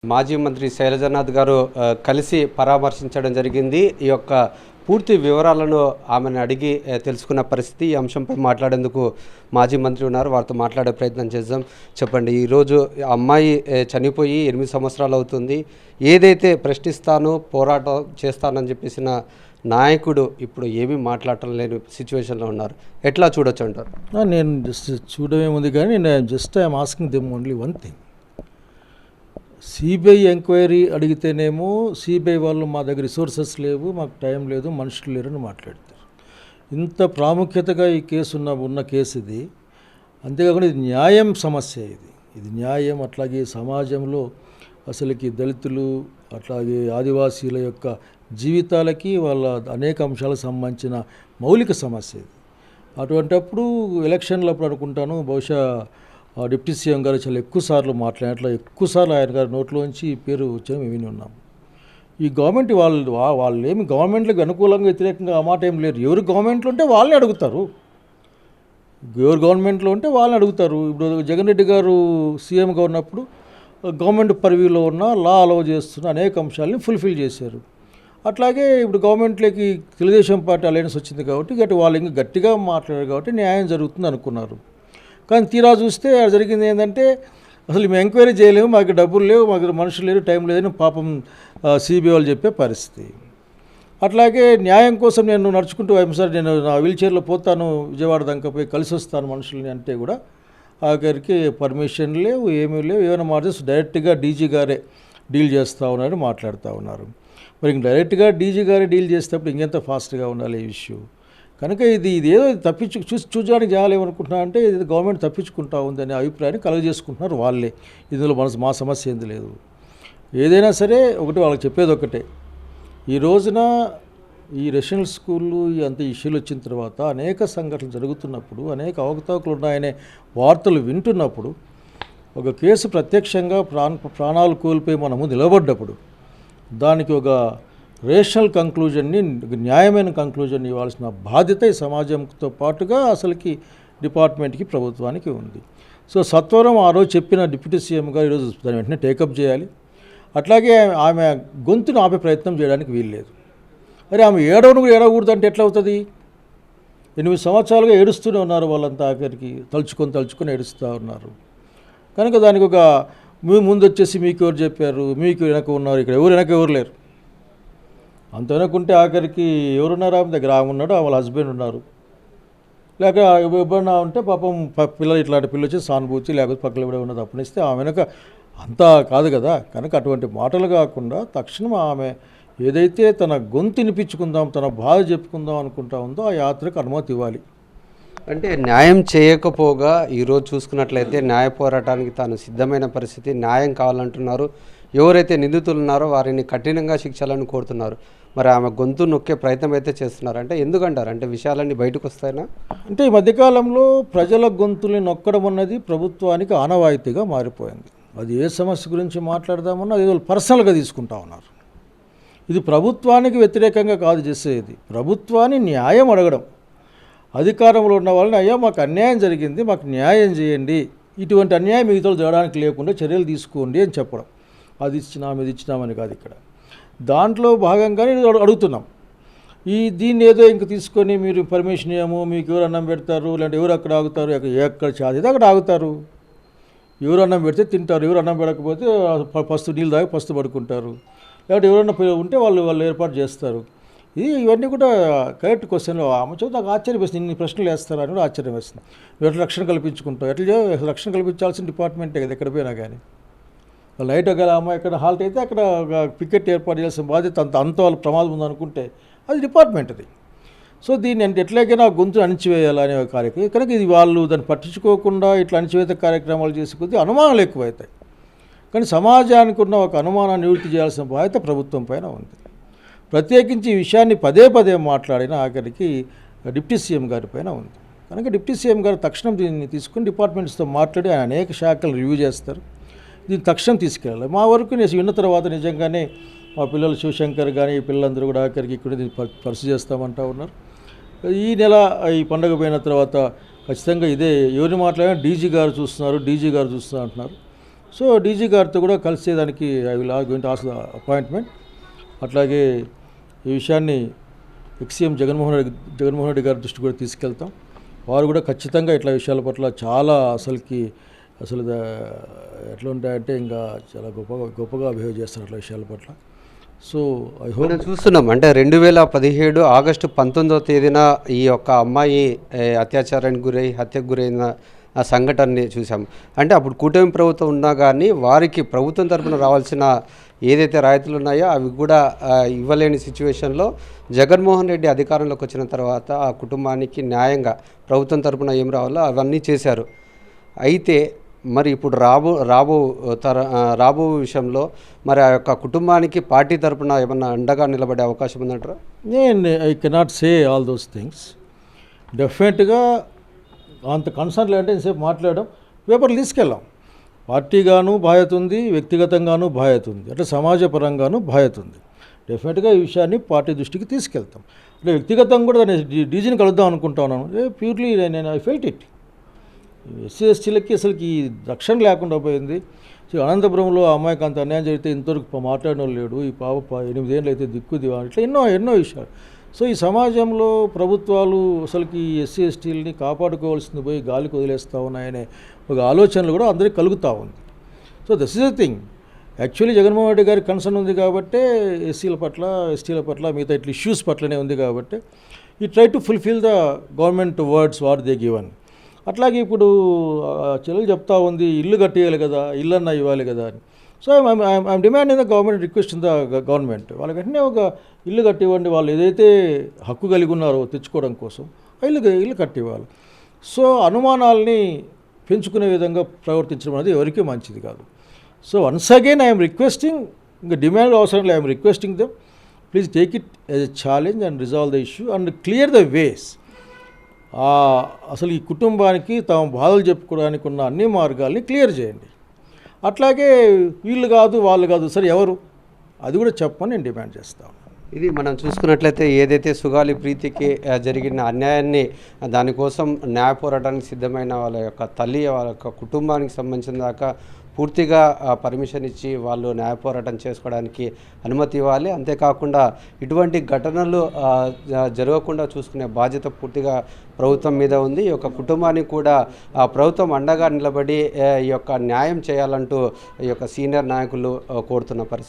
మాజీ మంత్రి శైలజనాథ్ గారు కలిసి పరామర్శించడం జరిగింది. ఈ యొక్క పూర్తి వివరాలను ఆమెను అడిగి తెలుసుకున్న పరిస్థితి. ఈ అంశంపై మాట్లాడేందుకు మాజీ మంత్రి ఉన్నారు, వారితో మాట్లాడే ప్రయత్నం చేద్దాం. చెప్పండి, ఈరోజు అమ్మాయి చనిపోయి 8 సంవత్సరాలు అవుతుంది. ఏదైతే ప్రశ్నిస్తాను, పోరాటం చేస్తానని చెప్పేసిన నాయకుడు ఇప్పుడు ఏమీ మాట్లాడటం లేని సిచ్యువేషన్లో ఉన్నారు. ఎట్లా చూడొచ్చు అంటారు? నేను జస్ట్ చూడమేముంది కానీ నేను just I'm asking them only one thing. CBI enquiry అడిగితేనేమో సిబిఐ వాళ్ళు మా దగ్గర రిసోర్సెస్ లేవు, మాకు టైం లేదు, మనుషులు లేరని మాట్లాడతారు. ఇంత ప్రాముఖ్యతగా ఈ కేసు ఉన్న కేసు ఇది. అంతేకాకుండా ఇది న్యాయం సమస్య. ఇది న్యాయం. అట్లాగే సమాజంలో అసలుకి దళితులు అట్లాగే ఆదివాసీల యొక్క జీవితాలకి వాళ్ళ అనేక అంశాలకు సంబంధించిన మౌలిక సమస్య ఇది. అటువంటప్పుడు ఎలక్షన్లప్పుడు అనుకుంటాను బహుశా డిప్యూటీ సీఎం గారు చాలా ఎక్కువసార్లు మాట్లాడినట్లు ఎక్కువసార్లు ఆయన గారి నోట్లోంచి ఈ పేరు వచ్చి మేము విని ఉన్నాం. ఈ గవర్నమెంట్ వాళ్ళు ఏమి గవర్నమెంట్లకు అనుకూలంగా వ్యతిరేకంగా ఆ మాట ఏం లేరు. ఎవరు గవర్నమెంట్లో ఉంటే వాళ్ళని అడుగుతారు. ఎవరు గవర్నమెంట్లో ఉంటే వాళ్ళని అడుగుతారు. ఇప్పుడు జగన్ రెడ్డి గారు సీఎంగా ఉన్నప్పుడు గవర్నమెంట్ పరివిలో ఉన్న లా అలౌ చేస్తున్న అనేక అంశాలని ఫుల్ఫిల్ చేశారు. అట్లాగే ఇప్పుడు గవర్నమెంట్లోకి తెలుగుదేశం పార్టీ అలయన్స్ వచ్చింది కాబట్టి వాళ్ళు ఇంకా గట్టిగా మాట్లాడారు కాబట్టి న్యాయం జరుగుతుంది అనుకున్నారు. కానీ తీరా చూస్తే జరిగింది ఏంటంటే అసలు మేము ఎంక్వైరీ చేయలేము, మాకు డబ్బులు లేవు, మాకు మనుషులు లేరు, టైం లేదని పాపం సిబిఐ వాళ్ళు చెప్పే పరిస్థితి. అట్లాగే న్యాయం కోసం నేను నడుచుకుంటూ సార్ నేను నా వీల్ చైర్లో పోతాను, విజయవాడ దాకా పోయి కలిసి వస్తాను మనుషుల్ని అంటే కూడా ఆఖరికి పర్మిషన్ లేవు, ఏమీ లేవు. ఏమైనా మాట్లాడి డైరెక్ట్గా డీజీ గారే డీల్ చేస్తూ ఉన్నారు, మాట్లాడుతూ ఉన్నారు. మరి ఇంక డైరెక్ట్గా డీజీ గారే డీల్ చేసేటప్పుడు ఇంకెంత ఫాస్ట్గా ఉండాలి ఈ ఇష్యూ. కనుక ఇది ఏదో చూడడానికి చేయాలేమనుకుంటున్నా అంటే ఇది గవర్నమెంట్ తప్పించుకుంటా ఉందనే అభిప్రాయాన్ని కలుగజేసుకుంటున్నారు వాళ్ళే. ఇందులో మా సమస్య ఏంది లేదు. ఏదైనా సరే వాళ్ళకి చెప్పేది ఒకటే. ఈ రోజున ఈ రెసిడెన్షియల్ స్కూళ్ళు అంత ఇష్యూలు వచ్చిన తర్వాత అనేక సంఘటనలు జరుగుతున్నప్పుడు, అనేక అవకతవకలు ఉన్నాయనే వార్తలు వింటున్నప్పుడు, ఒక కేసు ప్రత్యక్షంగా ప్రాణాలు కోల్పోయి మనము నిలబడ్డప్పుడు దానికి ఒక రేషనల్ కంక్లూజన్ని, న్యాయమైన కంక్లూజన్ ఇవ్వాల్సిన బాధ్యత ఈ సమాజంతో పాటుగా అసలుకి డిపార్ట్మెంట్కి, ప్రభుత్వానికి ఉంది. సో సత్వరం ఆ రోజు చెప్పిన డిప్యూటీ సీఎం గారు ఈరోజు దాన్ని వెంటనే టేకప్ చేయాలి. అట్లాగే ఆమె గొంతును ఆపే ప్రయత్నం చేయడానికి వీల్లేదు. మరి ఆమె ఏడవకూడదు అంటే ఎట్లా అవుతుంది? 8 సంవత్సరాలుగా ఏడుస్తూనే ఉన్నారు వాళ్ళంతా. ఆఖరికి తలుచుకొని ఏడుస్తూ ఉన్నారు. కనుక దానికి ఒక ముందు వచ్చేసి మీకు ఎవరు చెప్పారు, మీకు వెనక ఉన్నారు, ఇక్కడ ఎవరు లేరు. అంత వెనకుంటే ఆఖరికి ఎవరున్నారు? ఆమె దగ్గర ఆమె ఉన్నాడు, వాళ్ళ హస్బెండ్ ఉన్నారు. లేక ఎవరైనా ఉంటే పాపం పిల్లలు ఇట్లాంటి పిల్లలు వచ్చి సానుభూతి లేకపోతే పక్కన ఎవడే ఉన్నది అప్పనిస్తే ఆమె వెనక అంతా కాదు కదా. కనుక అటువంటి మాటలు కాకుండా తక్షణం ఆమె ఏదైతే తన గొంతు వినిపించుకుందాం, తన బాధ చెప్పుకుందాం అనుకుంటా ఉందో ఆ యాత్రకు అనుమతి ఇవ్వాలి. అంటే న్యాయం చేయకపోగా ఈరోజు చూసుకున్నట్లయితే న్యాయ పోరాటానికి తాను సిద్ధమైన పరిస్థితి. న్యాయం కావాలంటున్నారు. ఎవరైతే నిందితులు ఉన్నారో వారిని కఠినంగా శిక్షాలను కోరుతున్నారు. మరి ఆమె గొంతు నొక్కే ప్రయత్నం అయితే చేస్తున్నారు. అంటే ఎందుకంటారు? అంటే విషయాలన్నీ బయటకు వస్తాయినా? అంటే ఈ మధ్యకాలంలో ప్రజల గొంతుల్ని నొక్కడం అన్నది ప్రభుత్వానికి ఆనవాయితీగా మారిపోయింది. అది ఏ సమస్య గురించి మాట్లాడదామన్నా అది పర్సనల్గా తీసుకుంటా ఉన్నారు. ఇది ప్రభుత్వానికి వ్యతిరేకంగా కాదు చేసేది, ప్రభుత్వాన్ని న్యాయం అడగడం. అధికారంలో ఉన్న వాళ్ళని అయ్యా మాకు అన్యాయం జరిగింది, మాకు న్యాయం చేయండి, ఇటువంటి అన్యాయం మిగతా జరగడానికి లేకుండా చర్యలు తీసుకోండి అని చెప్పడం. అది ఇచ్చినామని కాదు. ఇక్కడ దాంట్లో భాగంగానే అడుగుతున్నాం. దీన్ని ఏదో ఇంక తీసుకొని మీరు పర్మిషన్ ఇవ్వము, మీకు ఎవరు అన్నం పెడతారు, లేదంటే ఎవరు అక్కడ ఆగుతారు, ఎక్కడ చాదితే అక్కడ ఆగుతారు. ఎవరు అన్నం పెడితే తింటారు, ఎవరు అన్నం పెడకపోతే పస్తు నీళ్ళు తాగి పస్తు పడుకుంటారు. లేకపోతే ఎవరన్నా ఉంటే వాళ్ళు ఏర్పాటు చేస్తారు. ఇవన్నీ కూడా కరెక్ట్ క్వశ్చన్లు. ఆమె చూస్తే నాకు ఆశ్చర్యం వేస్తుంది. ఇన్ని ప్రశ్నలు వేస్తారా అని కూడా ఆశ్చర్యం వేస్తుంది. ఎట్లా రక్షణ కల్పించుకుంటాం? రక్షణ కల్పించాల్సిన డిపార్ట్మెంటే కదా ఎక్కడ పోయినా కానీ. లైట్ ఒకవేళ అమ్మాయి ఎక్కడ హాల్ట్ అయితే అక్కడ పికెట్ ఏర్పాటు చేయాల్సిన బాధ్యత అంత వాళ్ళ ప్రమాదం ఉందనుకుంటే అది డిపార్ట్మెంట్ అది. సో దీన్ని అంటే ఎట్లాగైనా గొంతు అణిచివేయాలనే కార్యక్రమం. కనుక ఇది వాళ్ళు దాన్ని పట్టించుకోకుండా ఇట్లా అణిచివేత కార్యక్రమాలు చేసే కొద్దీ అనుమానాలు ఎక్కువవుతాయి. కానీ సమాజానికి ఉన్న ఒక అనుమానాన్ని నివృత్తి చేయాల్సిన బాధ్యత ప్రభుత్వం పైన ఉంది. ప్రత్యేకించి ఈ విషయాన్ని పదే మాట్లాడిన ఆఖరికి డిప్యూటీ సీఎం గారి పైన ఉంది. కనుక డిప్యూటీ సీఎం గారు తక్షణం దీన్ని తీసుకుని డిపార్ట్మెంట్స్తో మాట్లాడి ఆయన అనేక శాఖలు రివ్యూ చేస్తారు. దీన్ని తక్షణం తీసుకెళ్ళాలి. మా వరకు నేను విన్న తర్వాత నిజంగానే మా పిల్లలు శివశంకర్ కానీ ఈ పిల్లలందరూ కూడా ఆఖరికి ఇక్కడ పరిస్థితి చేస్తామంటా ఉన్నారు. ఈ నెల ఈ పండుగ పోయిన తర్వాత ఖచ్చితంగా ఇదే ఎవరిని మాట్లాడినా డీజీ గారు చూస్తున్నారు అంటున్నారు. సో డీజీ గారితో కూడా కలిసేదానికి I will going to ask the appointment. అట్లాగే ఈ విషయాన్ని ఎక్సీఎం జగన్మోహన్ రెడ్డి గారి దృష్టి కూడా తీసుకెళ్తాం. వారు కూడా ఖచ్చితంగా ఇట్లా విషయాల పట్ల చాలా అసలు ఎట్లా ఉంటాయంటే ఇంకా చాలా గొప్పగా బిహేవ్ చేస్తారు అట్లా విషయాల పట్ల. సో ఐ హోప్ మనం చూస్తున్నాం అంటే 2017 ఆగస్టు 19వ తేదీన ఈ యొక్క అమ్మాయి అత్యాచారానికి గురై హత్యకు గురైన ఆ సంఘటనని చూసాం. అంటే అప్పుడు కూటమి ప్రభుత్వం ఉన్నా కానీ వారికి ప్రభుత్వం తరపున రావాల్సిన ఏదైతే రాయితీలు ఉన్నాయో అవి కూడా ఇవ్వలేని సిచ్యువేషన్లో జగన్మోహన్ రెడ్డి అధికారంలోకి వచ్చిన తర్వాత ఆ కుటుంబానికి న్యాయంగా ప్రభుత్వం తరపున ఏం రావాలో అవన్నీ చేశారు. అయితే మరి ఇప్పుడు రాబో విషయంలో మరి ఆ యొక్క కుటుంబానికి పార్టీ తరపున ఏమన్నా అండగా నిలబడే అవకాశం ఉందంటారా? I cannot say all those things. డెఫినెట్గా అంత కన్సర్న్ లేదంటే ఇంతసేపు మాట్లాడడం పేపర్లు తీసుకెళ్ళాం. పార్టీగాను బాధ్యత ఉంది, వ్యక్తిగతంగాను బాధ్యత ఉంది, అట్లా సమాజపరంగాను బాధ్యత ఉంది. డెఫినెట్గా ఈ విషయాన్ని పార్టీ దృష్టికి తీసుకెళ్తాం. అంటే వ్యక్తిగతంగా కూడా డీజీని కలుద్దాం అనుకుంటా ఉన్నాను. ప్యూర్లీ నేను ఐ ఫెల్ట్ ఇట్. ఎస్సీ ఎస్టీలకి అసలుకి ఈ రక్షణ లేకుండా పోయింది. సో అనంతపురంలో ఆ అమ్మాయికి అంత అన్యాయం జరిగితే ఇంతవరకు మాట్లాడిన లేడు. ఈ పాప 8 ఏళ్ళు అయితే దిక్కు దివా ఇట్లా ఎన్నో విషయాలు. సో ఈ సమాజంలో ప్రభుత్వాలు అసలుకి ఎస్సీ ఎస్టీలని కాపాడుకోవాల్సింది పోయి గాలికి వదిలేస్తూ ఉన్నాయనే ఒక ఆలోచనలు కూడా అందరికీ కలుగుతూ ఉంది. So this is the thing. Actually Jaganmohan Reddy గారి కన్సర్న్ ఉంది కాబట్టి ఎస్సీల పట్ల ఎస్టీల పట్ల మిగతా ఇట్లా ఇష్యూస్ పట్లనే ఉంది కాబట్టి ఈ try to fulfil the government words what they given. అట్లాగే ఇప్పుడు చెల్లెలు చెప్తా ఉంది ఇల్లు కట్టేయాలి కదా, ఇల్లు అన్నా ఇవ్వాలి కదా అని. So I'm demanding the government, request the government వాళ్ళకి వెంటనే ఒక ఇల్లు కట్టివ్వండి. వాళ్ళు ఏదైతే హక్కు కలిగి ఉన్నారో తెచ్చుకోవడం కోసం ఇల్లు కట్టివ్వాలి. సో అనుమానాల్ని పెంచుకునే విధంగా ప్రవర్తించడం అనేది ఎవరికీ మంచిది కాదు. So once again I'm requesting, ఇంకా డిమాండ్ అవసరం లేదు, I'm requesting them please take it as a challenge and resolve the issue and clear the ways. అసలు ఈ కుటుంబానికి తమ బాధలు చెప్పుకోవడానికి ఉన్న అన్ని మార్గాల్ని క్లియర్ చేయండి. అట్లాగే వీళ్ళు కాదు వాళ్ళు కాదు సరే ఎవరు అది కూడా చెప్పని నేను డిమాండ్ చేస్తాను. ఇది మనం చూసుకున్నట్లయితే ఏదైతే సుగాలి ప్రీతికి జరిగిన అన్యాయాన్ని దానికోసం న్యాయ పోరాటానికి సిద్ధమైన వాళ్ళ యొక్క తల్లి వాళ్ళ యొక్క కుటుంబానికి సంబంధించిన దాకా పూర్తిగా పర్మిషన్ ఇచ్చి వాళ్ళు న్యాయ పోరాటం చేసుకోవడానికి అనుమతి ఇవ్వాలి. అంతేకాకుండా ఇటువంటి ఘటనలు జరగకుండా చూసుకునే బాధ్యత పూర్తిగా ప్రభుత్వం మీద ఉంది. ఈ యొక్క కుటుంబానికి కూడా ప్రభుత్వం అండగా నిలబడి ఈ యొక్క న్యాయం చేయాలంటూ ఈ యొక్క సీనియర్ నాయకులు కోరుతున్న పరిస్థితి.